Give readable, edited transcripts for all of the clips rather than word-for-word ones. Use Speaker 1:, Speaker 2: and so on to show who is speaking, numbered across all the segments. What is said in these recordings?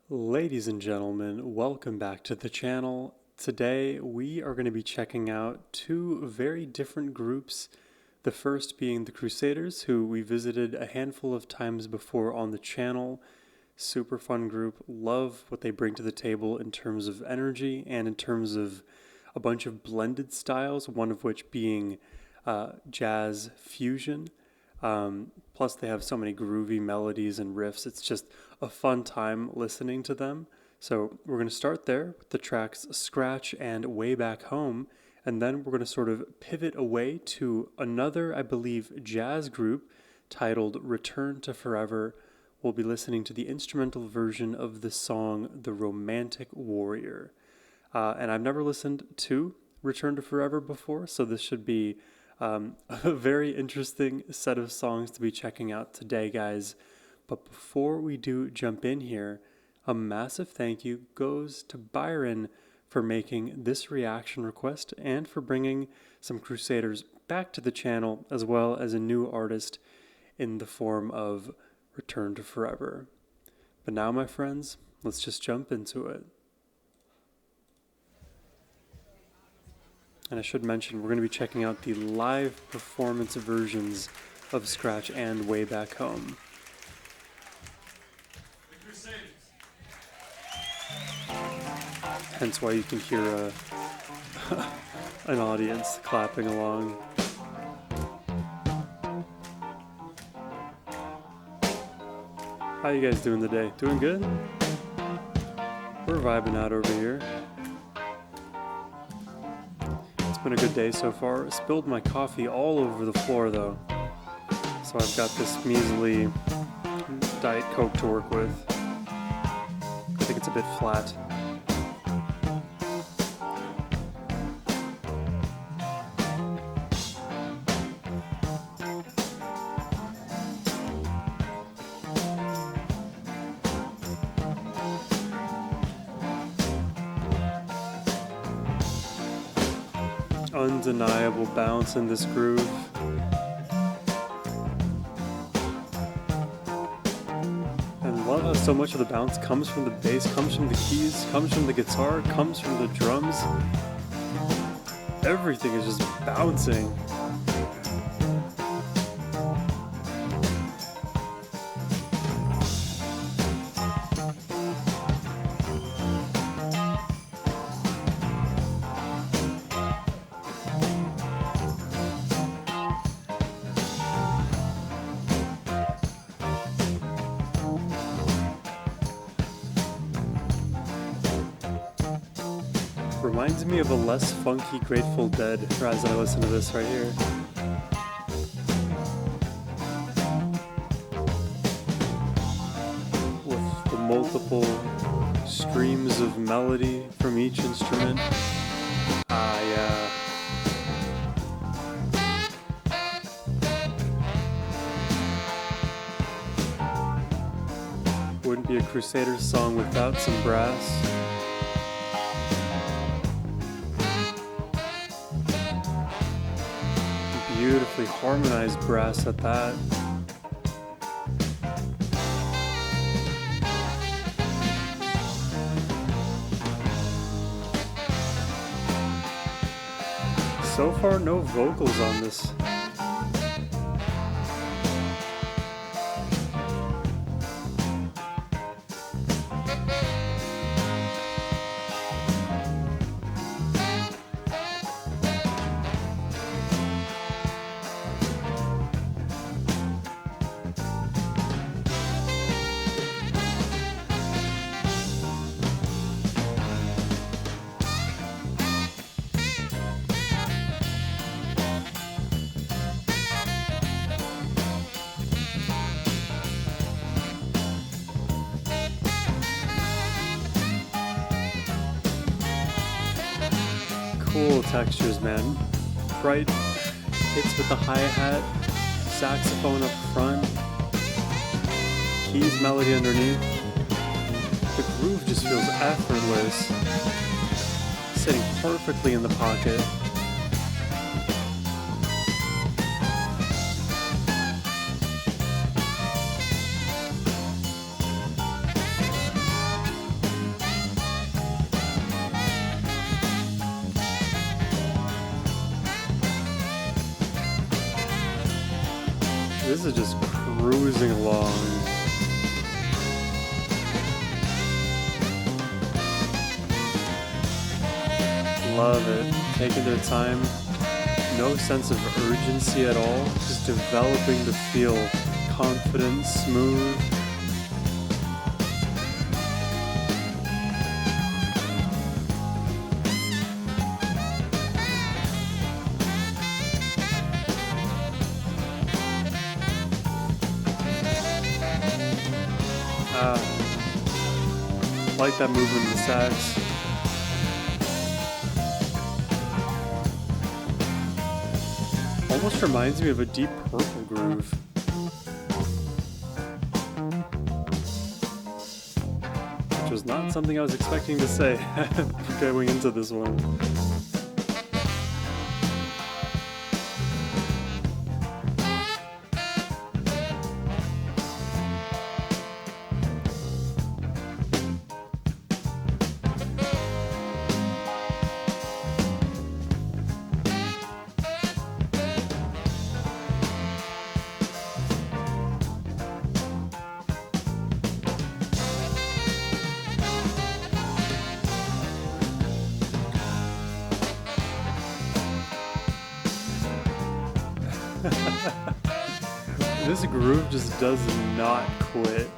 Speaker 1: Ladies and gentlemen, welcome back to the channel. Today we are going to be checking out two very different groups. The first being the Crusaders, who we visited a handful of times before on the channel. Super fun group. Love what they bring to the table in terms of energy and in terms of a bunch of blended styles, one of which being jazz fusion. Plus they have so many groovy melodies and riffs. It's just a fun time listening to them. So we're going to start there with the tracks Scratch and Way Back Home, and then we're going to sort of pivot away to another, I believe, jazz group titled Return to Forever. We'll be listening to the instrumental version of the song The Romantic Warrior. And I've never listened to Return to Forever before, so this should be a very interesting set of songs to be checking out today, guys. But before we do jump in here, a massive thank you goes to Byron for making this reaction request and for bringing some Crusaders back to the channel, as well as a new artist in the form of Return to Forever. But now, my friends, let's just jump into it. And I should mention, we're going to be checking out the live performance versions of Scratch and Way Back Home. Hence why you can hear an audience clapping along. How you guys doing today? Doing good? We're vibing out over here. It's been a good day so far. I spilled my coffee all over the floor though. So I've got this measly Diet Coke to work with. I think it's a bit flat. Undeniable bounce in this groove. And love how so much of the bounce comes from the bass, comes from the keys, comes from the guitar, comes from the drums. Everything is just bouncing. Reminds me of a less funky Grateful Dead as I listen to this right here. With the multiple streams of melody from each instrument. Yeah. Wouldn't be a Crusaders song without some brass. Beautifully harmonized brass at that. So far, no vocals on this. Cool textures, man. Bright hits with the hi-hat, saxophone up front, keys melody underneath. The groove just feels effortless, sitting perfectly in the pocket. This is just cruising along. Love it. Taking their time. No sense of urgency at all. Just developing the feel. Confident, smooth. Like that movement in the sax. Almost reminds me of a Deep Purple groove. Which was not something I was expecting to say going into this one. This groove just does not quit.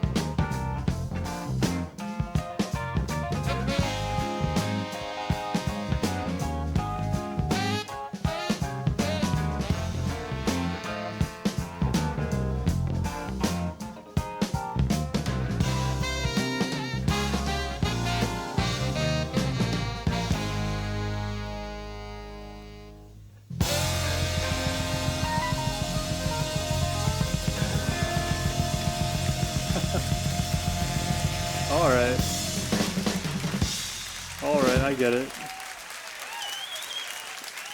Speaker 1: Alright, I get it.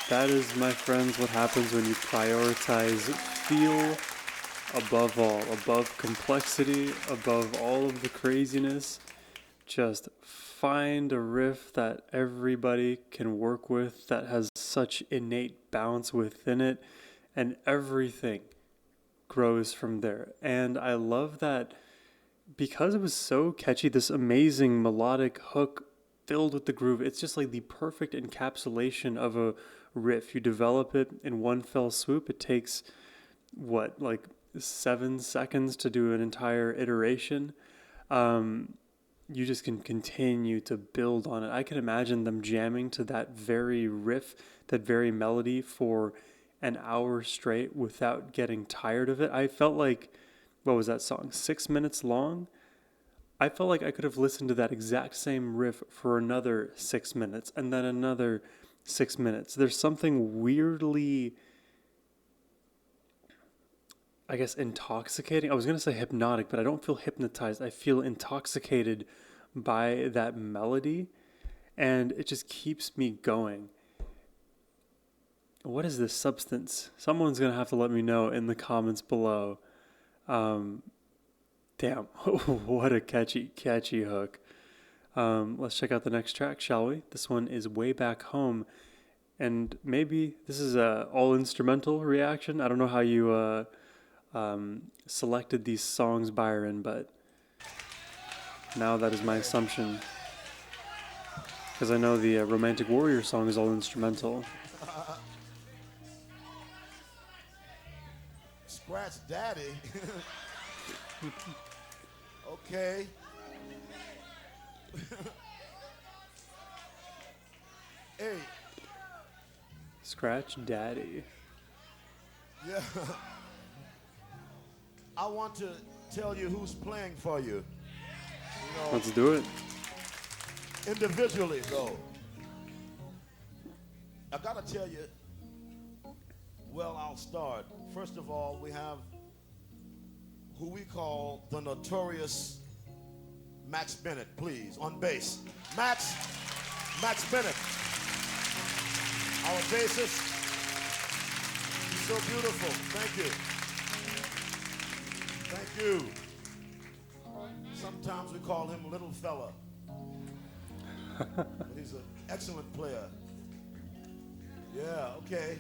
Speaker 1: That is, my friends, what happens when you prioritize feel above all, above complexity, above all of the craziness. Just find a riff that everybody can work with, that has such innate bounce within it, and everything grows from there. And I love that because it was so catchy, this amazing melodic hook filled with the groove. It's just like the perfect encapsulation of a riff. You develop it in one fell swoop. It takes, what, like 7 seconds to do an entire iteration. You just can continue to build on it. I can imagine them jamming to that very riff, that very melody for an hour straight without getting tired of it. I felt like, what was that song, 6 minutes long? I felt like I could have listened to that exact same riff for another 6 minutes and then another 6 minutes. There's something weirdly, I guess, intoxicating. I was going to say hypnotic, but I don't feel hypnotized. I feel intoxicated by that melody, and it just keeps me going. What is this substance? Someone's going to have to let me know in the comments below. Damn, what a catchy hook. Let's check out the next track, shall we? This one is Way Back Home, and maybe this is a all-instrumental reaction. I don't know how you selected these songs, Byron, but now that is my assumption. Because I know the Romantic Warrior song is all-instrumental.
Speaker 2: Scratch Daddy. Okay. Hey.
Speaker 1: Scratch Daddy.
Speaker 2: Yeah. I want to tell you who's playing for you.
Speaker 1: Let's do it.
Speaker 2: Individually, though. I gotta tell you, well, I'll start. First of all, we have who we call the notorious Max Bennett, please, on bass. Max Bennett, our bassist. He's so beautiful. Thank you. Sometimes we call him Little Fella. But he's an excellent player. Yeah, okay.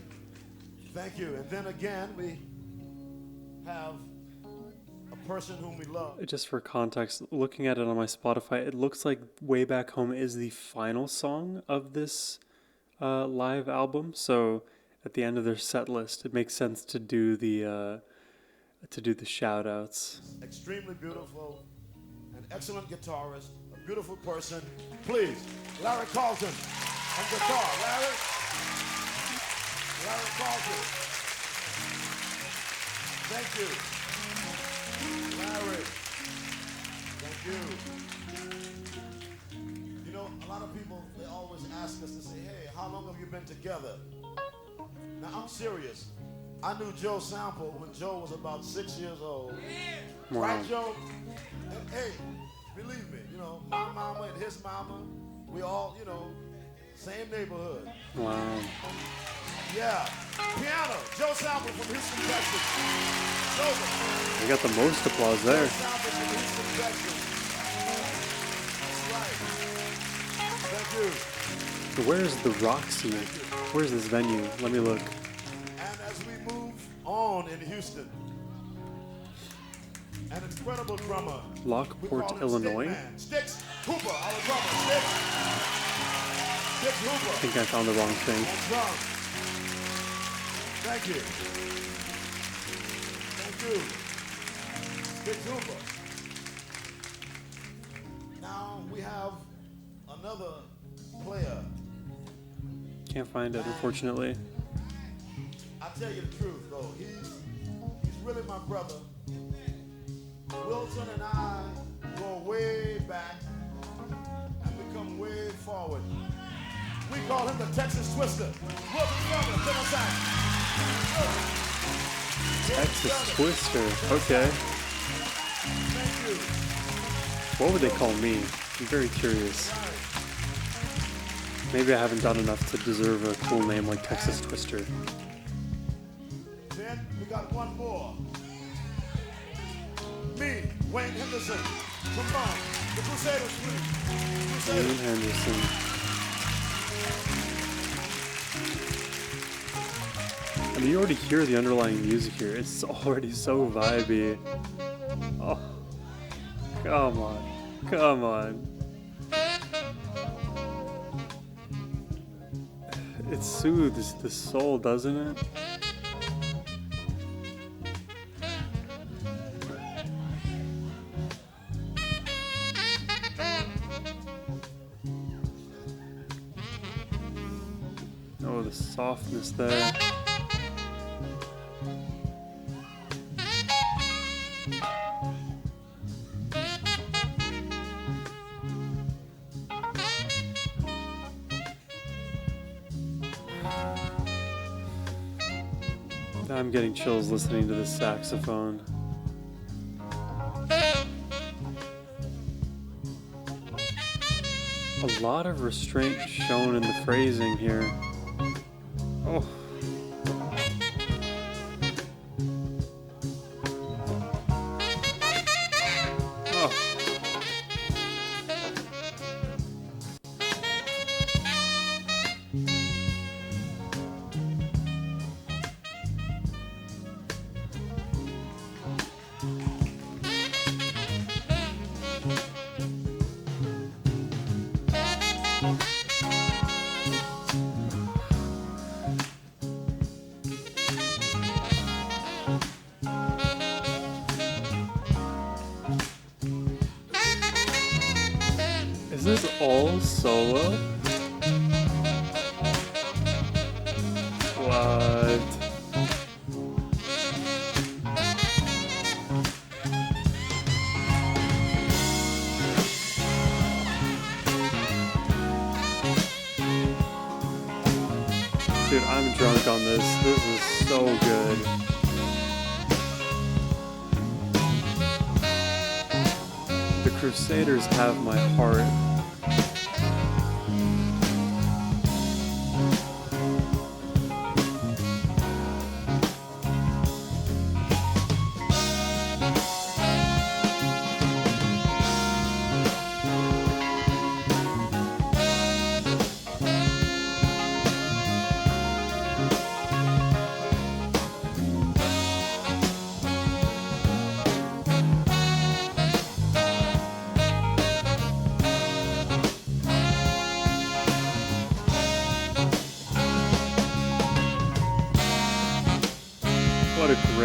Speaker 2: Thank you. And then again, we have a person whom we love.
Speaker 1: Just for context, looking at it on my Spotify, it looks like Way Back Home is the final song of this live album. So at the end of their set list, it makes sense to do the shout outs.
Speaker 2: Extremely beautiful, an excellent guitarist, a beautiful person. Please, Larry Carlton on guitar. Larry Carlton. Thank you. Larry, thank you. You know, a lot of people, they always ask us to say, hey, how long have you been together? Now, I'm serious. I knew Joe Sample when Joe was about 6 years old.
Speaker 1: Wow.
Speaker 2: Right, Joe? And, hey, believe me, you know, my mama and his mama, we all, you know, same neighborhood.
Speaker 1: Wow.
Speaker 2: Yeah. Piano, Joe Sample from Houston, Texas. Sohum.
Speaker 1: You got the most applause there.
Speaker 2: Joe Sample from Houston, Texas. That's right. Thank you.
Speaker 1: Where's the Roxy? Where's this venue? Let me look.
Speaker 2: And as we move on in Houston, an incredible drummer. We call
Speaker 1: Lockport,
Speaker 2: him
Speaker 1: Illinois.
Speaker 2: Stickman. Sticks Hooper, our drummer. Sticks Hooper.
Speaker 1: I think I found the wrong thing.
Speaker 2: On drums. Thank you. Thank you. Sticks Hooper. Now we have another player.
Speaker 1: Can't find it, unfortunately.
Speaker 2: I tell you the truth, though, he's really my brother. Wilson and I go way back and we come way forward. We call him the Texas Twister. Wilson Sumner, tenor sax.
Speaker 1: Texas Twister. Okay.
Speaker 2: Thank you.
Speaker 1: What would they call me? I'm very curious. Maybe I haven't done enough to deserve a cool name like Texas Twister.
Speaker 2: Then we got one more. Me, Wayne Henderson. Come on. The Crusaders, please.
Speaker 1: Wayne
Speaker 2: Crusaders.
Speaker 1: Henderson. I mean, you already hear the underlying music here. It's already so vibey. Oh, come on. Come on. It soothes the soul, doesn't it? Oh, the softness there. I'm getting chills listening to this saxophone. A lot of restraint shown in the phrasing here. Oh. Oh. Is this all solo? What? Dude, I'm drunk on this. This is so good. The Crusaders have my heart.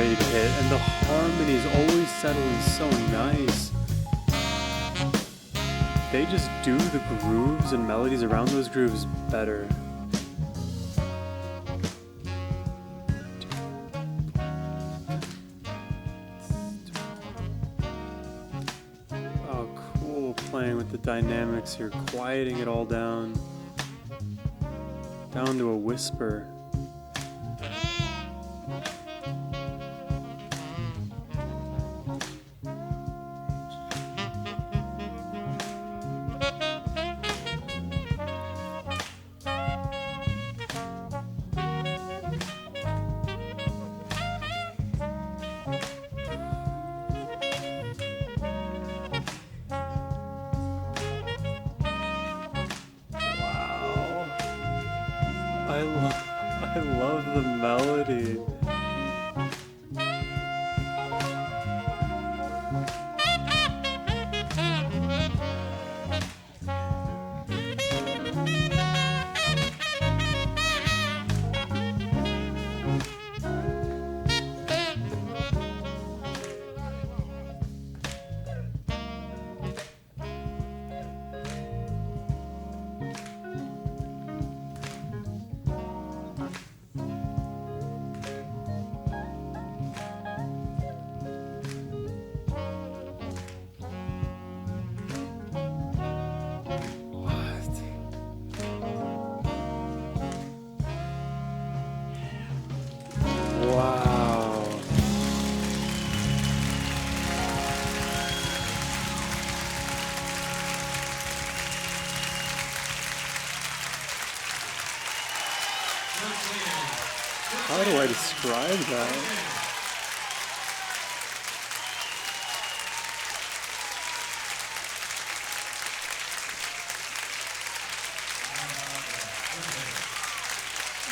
Speaker 1: great hit, and the harmonies always settle in so nice. They just do the grooves and melodies around those grooves better. Oh, cool, playing with the dynamics here, quieting it all down to a whisper. I love the melody. Wow. How do I describe that?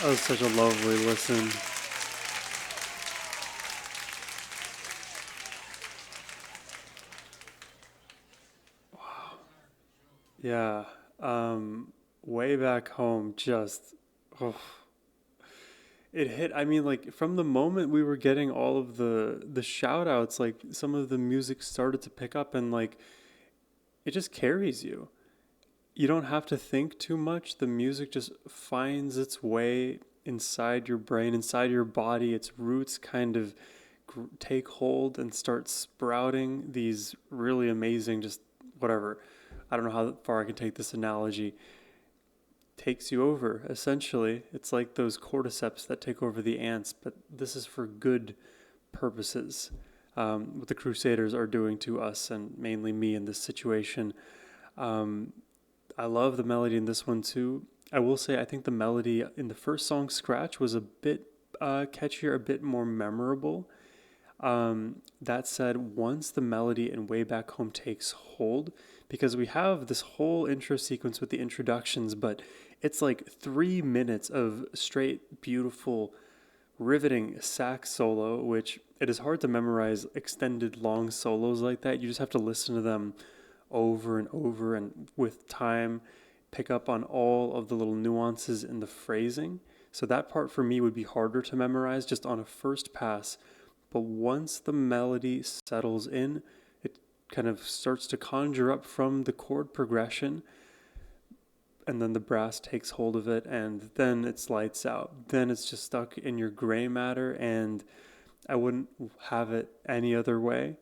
Speaker 1: That was such a lovely listen. Yeah, way back home, just, oh, it hit. I mean, like from the moment we were getting all of the shout outs, like some of the music started to pick up, and like it just carries you. You don't have to think too much. The music just finds its way inside your brain, inside your body. Its roots kind of take hold and start sprouting these really amazing, just whatever. I don't know how far I can take this analogy. Takes you over, essentially. It's like those cordyceps that take over the ants, but this is for good purposes. What the Crusaders are doing to us, and mainly me in this situation. Um, I love the melody in this one too. I will say I think the melody in the first song, Scratch, was a bit catchier, a bit more memorable. That said, once the melody in Way Back Home takes hold, because we have this whole intro sequence with the introductions, but it's like 3 minutes of straight, beautiful, riveting sax solo, which it is hard to memorize extended, long solos like that. You just have to listen to them over and over, and with time, pick up on all of the little nuances in the phrasing. So that part for me would be harder to memorize just on a first pass. But once the melody settles in, it kind of starts to conjure up from the chord progression, and then the brass takes hold of it, and then it's lights out. Then it's just stuck in your gray matter, and I wouldn't have it any other way.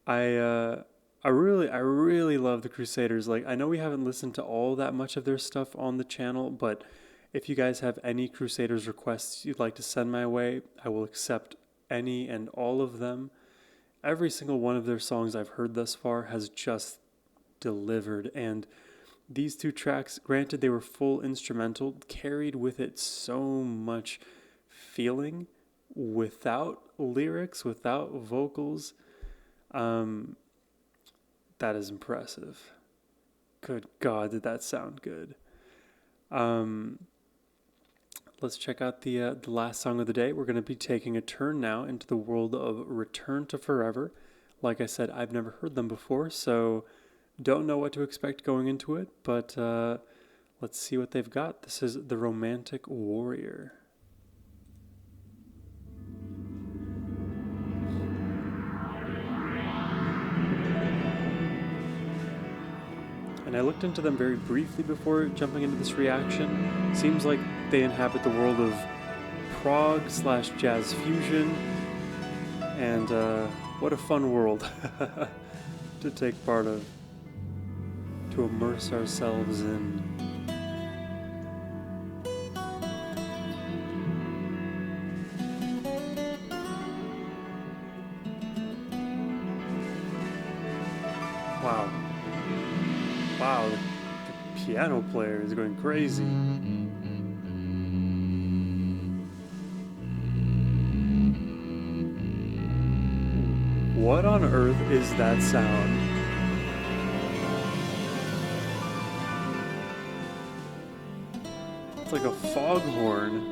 Speaker 1: I really love the Crusaders. Like, I know we haven't listened to all that much of their stuff on the channel, but if you guys have any Crusaders requests you'd like to send my way, I will accept any and all of them. Every single one of their songs I've heard thus far has just delivered, and these two tracks, granted they were full instrumental, carried with it so much feeling without lyrics, without vocals. Um, that is impressive. Good God, did that sound good? Um, let's check out the last song of the day. We're going to be taking a turn now into the world of Return to Forever. Like I said, I've never heard them before, so don't know what to expect going into it, but let's see what they've got. This is The Romantic Warrior. and I looked into them very briefly before jumping into this reaction. Seems like they inhabit the world of prog / jazz fusion, and what a fun world to take part of, to immerse ourselves in. Wow. Wow, the piano player is going crazy. What on earth is that sound? It's like a foghorn.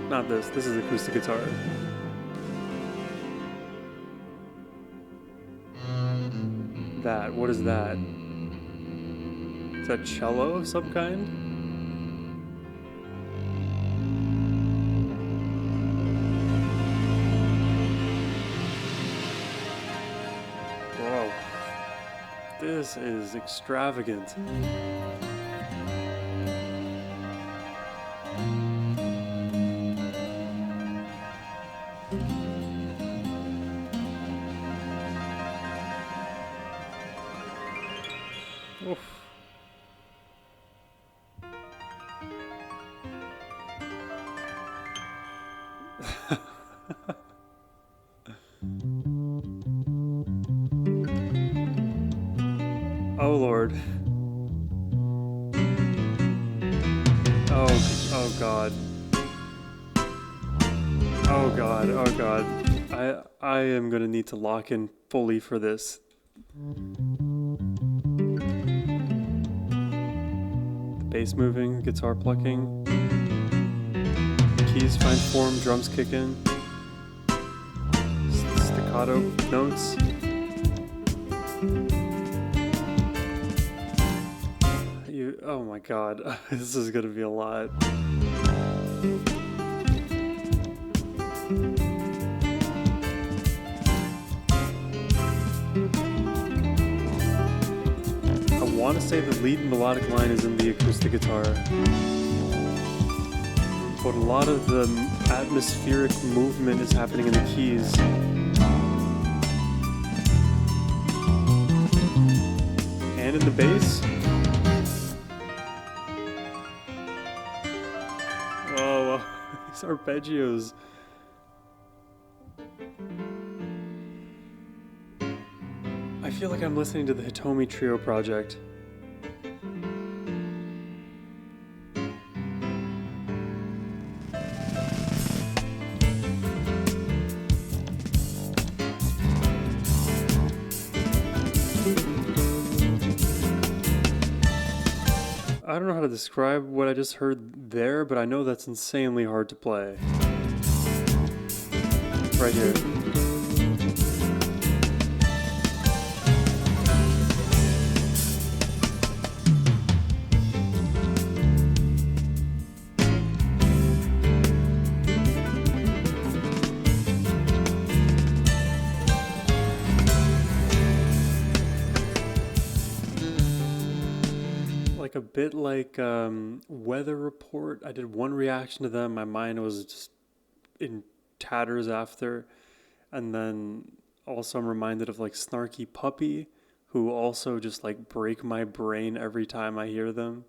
Speaker 1: Not this. This is acoustic guitar. That. What is that? Is that cello of some kind? Whoa. This is extravagant. Oof. Oh Lord. Oh God. Oh God. Oh God. I am gonna need to lock in fully for this. Bass moving, guitar plucking, keys find form, drums kick in, staccato notes. Oh my God, this is gonna be a lot. I want to say the lead melodic line is in the acoustic guitar, but a lot of the atmospheric movement is happening in the keys. And in the bass. Oh, these arpeggios. I feel like I'm listening to the Hitomi Trio project. I don't know how to describe what I just heard there, but I know that's insanely hard to play. Right here. A bit like Weather Report. I did one reaction to them. My mind was just in tatters after. And then also I'm reminded of like Snarky Puppy, who also just like break my brain every time I hear them.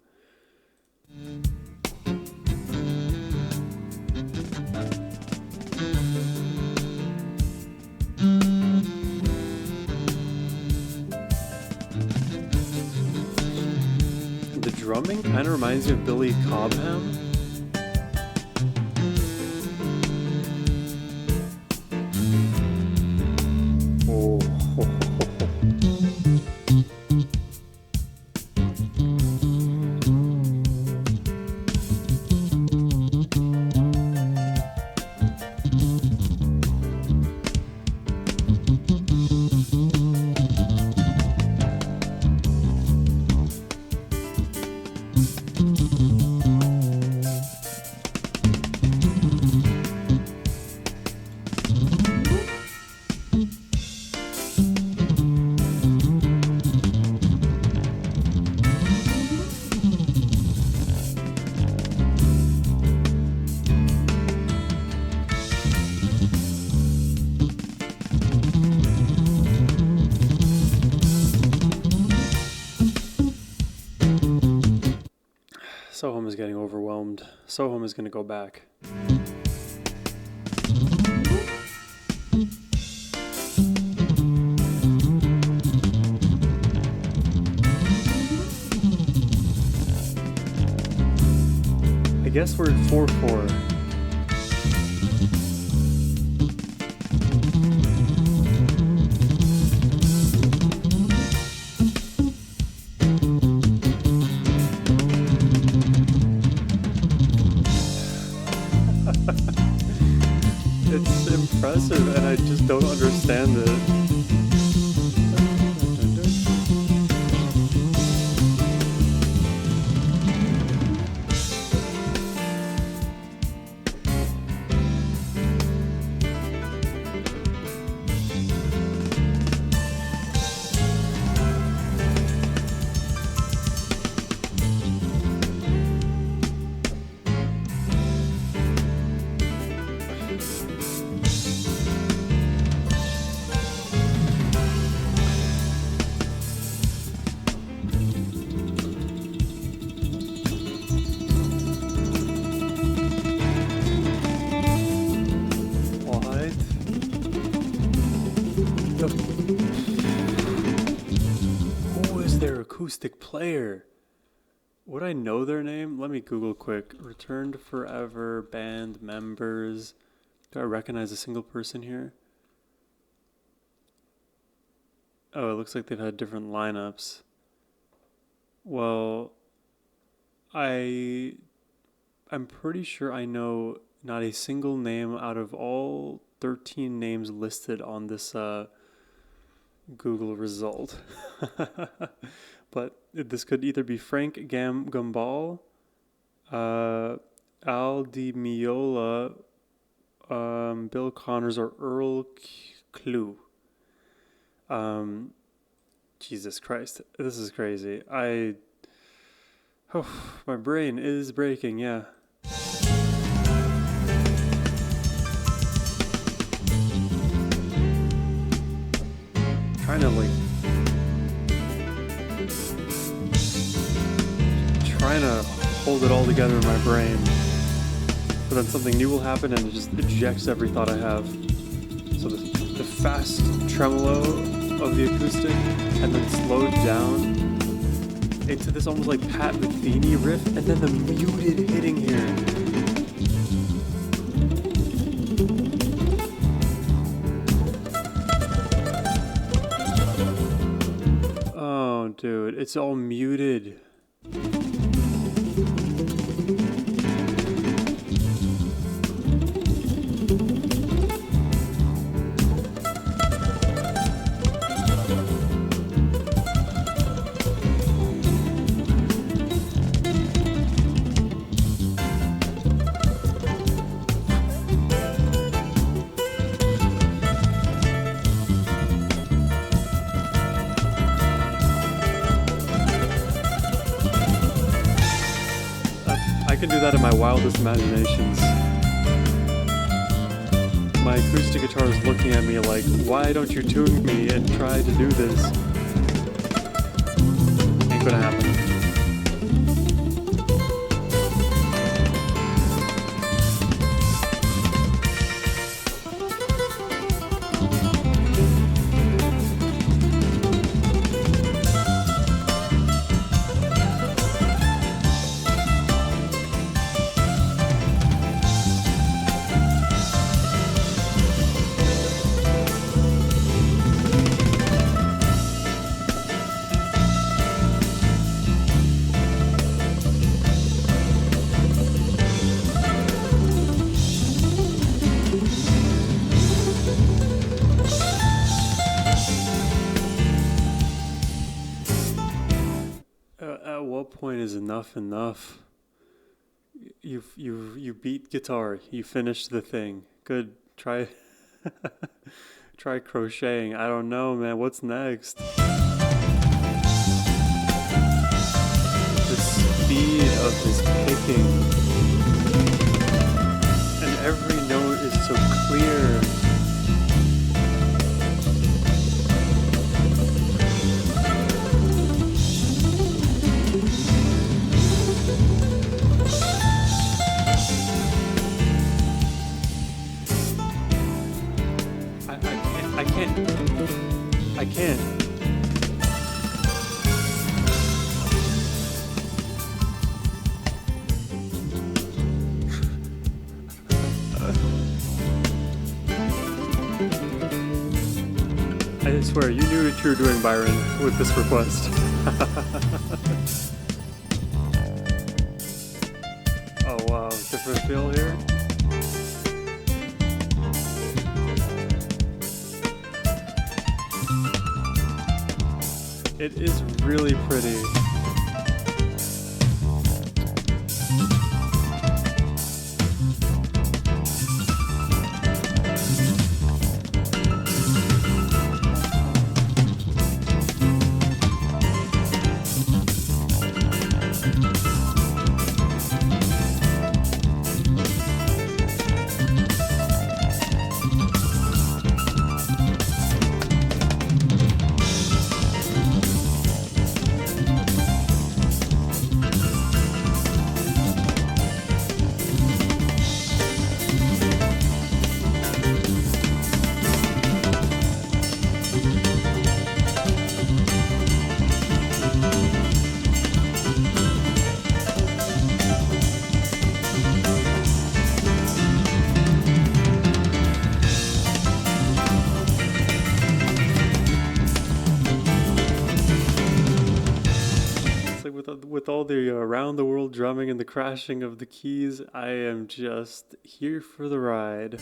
Speaker 1: The drumming kind of reminds me of Billy Cobham. Oh. Sohum is getting overwhelmed. Sohum is going to go back. I guess we're at 4-4. It's impressive, and I just don't understand it. Who is their acoustic player? Would I know their name? Let me Google quick. Returned Forever band members. Do I recognize a single person here? Oh, it looks like they've had different lineups. Well, I'm pretty sure I know not a single name out of all 13 names listed on this Google result. But this could either be Frank Gumball, Al Di Miola, Bill Connors, or Earl Clue. Jesus Christ, this is crazy. My brain is breaking, yeah. Trying to hold it all together in my brain, but then something new will happen and it just ejects every thought I have. So the fast tremolo of the acoustic and then slowed down into this almost like Pat Metheny riff, and then the muted hitting here. Oh, dude, it's all muted. I can do that in my wildest imaginations. My acoustic guitar is looking at me like, why don't you tune me and try to do this? Ain't gonna happen. At what point is enough? You beat guitar. You finished the thing. Good. Try try crocheting. I don't know, man. What's next? The speed of his picking, and every note is so clear. swear, you knew what you were doing, Byron, with this request. Oh wow, different feel here. It is really pretty. With all the around the world drumming and the crashing of the keys, I am just here for the ride.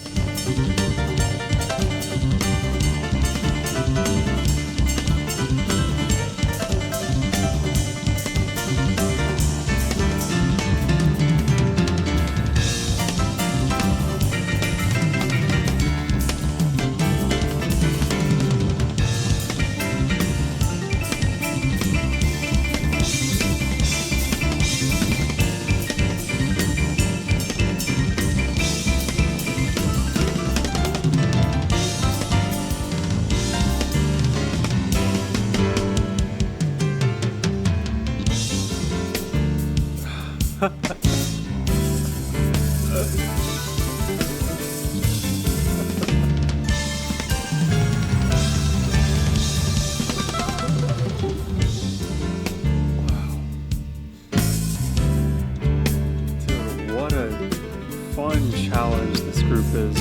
Speaker 1: Fun challenge this group is.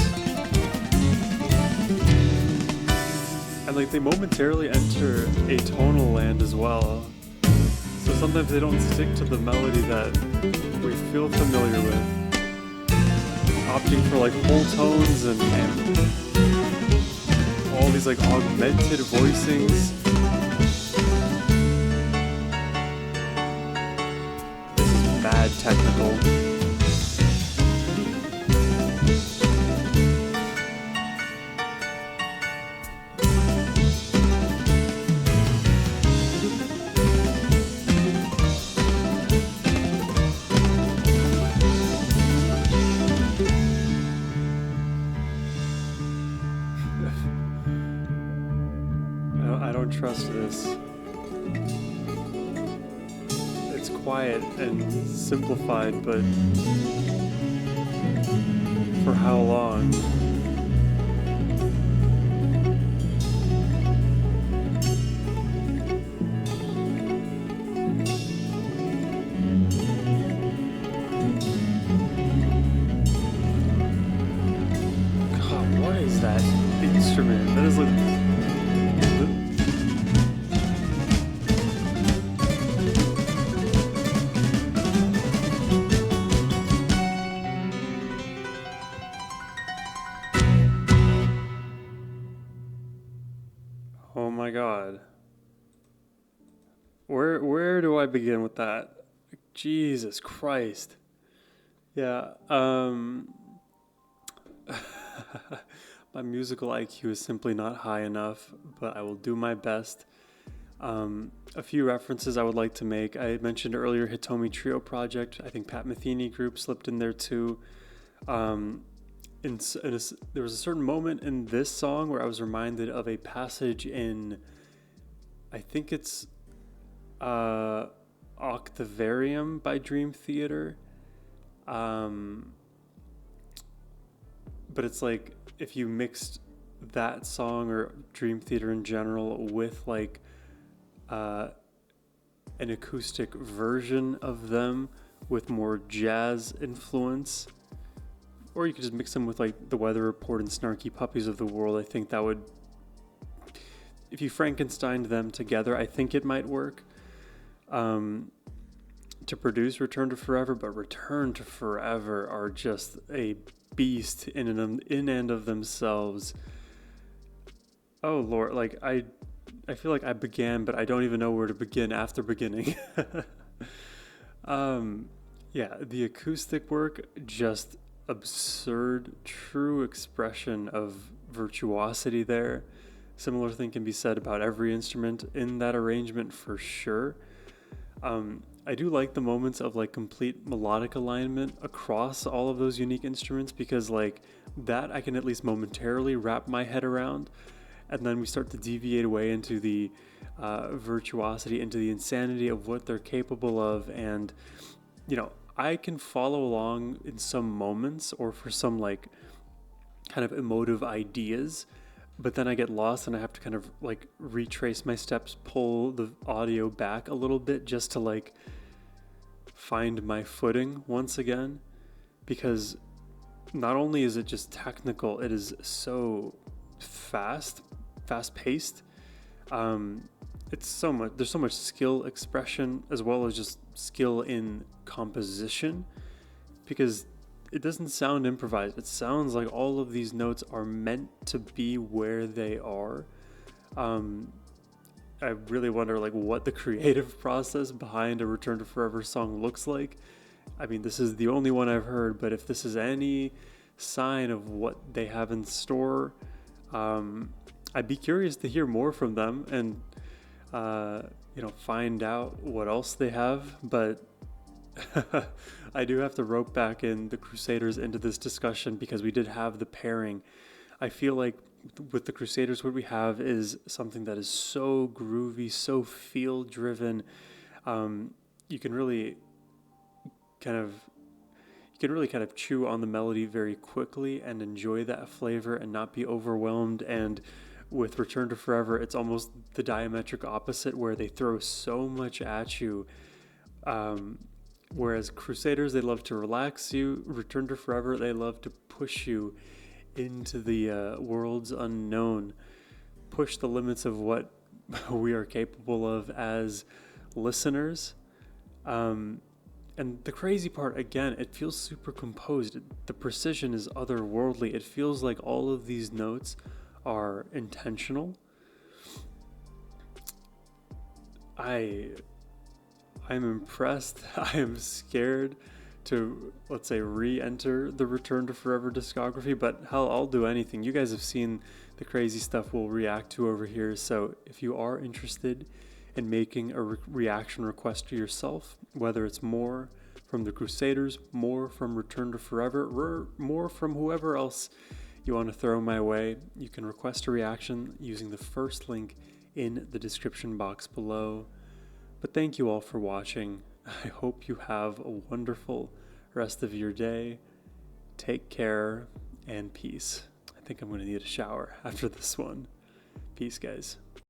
Speaker 1: And like they momentarily enter a tonal land as well. So sometimes they don't stick to the melody that we feel familiar with. Opting for like whole tones and all these like augmented voicings. This is mad technical. I don't trust this. It's quiet and simplified, but for how long? God, what is that instrument? That is like... Oh my God. Where do I begin with that? Jesus Christ. Yeah, my musical IQ is simply not high enough, but I will do my best. A few references I would like to make. I mentioned earlier Hitomi Trio Project. I think Pat Metheny group slipped in there too. There was a certain moment in this song where I was reminded of a passage in, I think it's Octavarium by Dream Theater. But it's like if you mixed that song or Dream Theater in general with like an acoustic version of them with more jazz influence, or you could just mix them with like the Weather Report and Snarky Puppies of the world. I think that would, if you Frankensteined them together, I think it might work to produce Return to Forever, but Return to Forever are just a beast in and of themselves. Oh Lord, like I feel like I began, but I don't even know where to begin after beginning. Yeah, the acoustic work, just absurd, true expression of virtuosity there. Similar thing can be said about every instrument in that arrangement for sure. I do like the moments of like complete melodic alignment across all of those unique instruments, because like that I can at least momentarily wrap my head around, and then we start to deviate away into the virtuosity, into the insanity of what they're capable of. And I can follow along in some moments or for some like kind of emotive ideas, but then I get lost and I have to kind of like retrace my steps, pull the audio back a little bit just to like find my footing once again, because not only is it just technical, it is so fast paced. It's so much, there's so much skill expression as well as just skill in composition, because it doesn't sound improvised. It sounds like all of these notes are meant to be where they are. I really wonder like what the creative process behind a Return to Forever song looks like. I mean, this is the only one I've heard, but if this is any sign of what they have in store, I'd be curious to hear more from them and find out what else they have. But I do have to rope back in the Crusaders into this discussion because we did have the pairing. I feel like with the Crusaders, what we have is something that is so groovy, so feel driven. You can really kind of chew on the melody very quickly and enjoy that flavor and not be overwhelmed. And with Return to Forever, it's almost the diametric opposite, where they throw so much at you. Whereas Crusaders, they love to relax you. Return to Forever, they love to push you into the world's unknown, push the limits of what we are capable of as listeners. And the crazy part, again, it feels super composed. The precision is otherworldly. It feels like all of these notes are intentional. I'm impressed. I am scared to, let's say, re-enter the Return to Forever discography, but hell, I'll do anything. You guys have seen the crazy stuff we'll react to over here, so if you are interested in making a reaction request to yourself, whether it's more from the Crusaders, more from Return to Forever, or more from whoever else you want to throw my way, you can request a reaction using the first link in the description box below. But thank you all for watching. I hope you have a wonderful rest of your day. Take care and peace. I think I'm going to need a shower after this one. Peace, guys.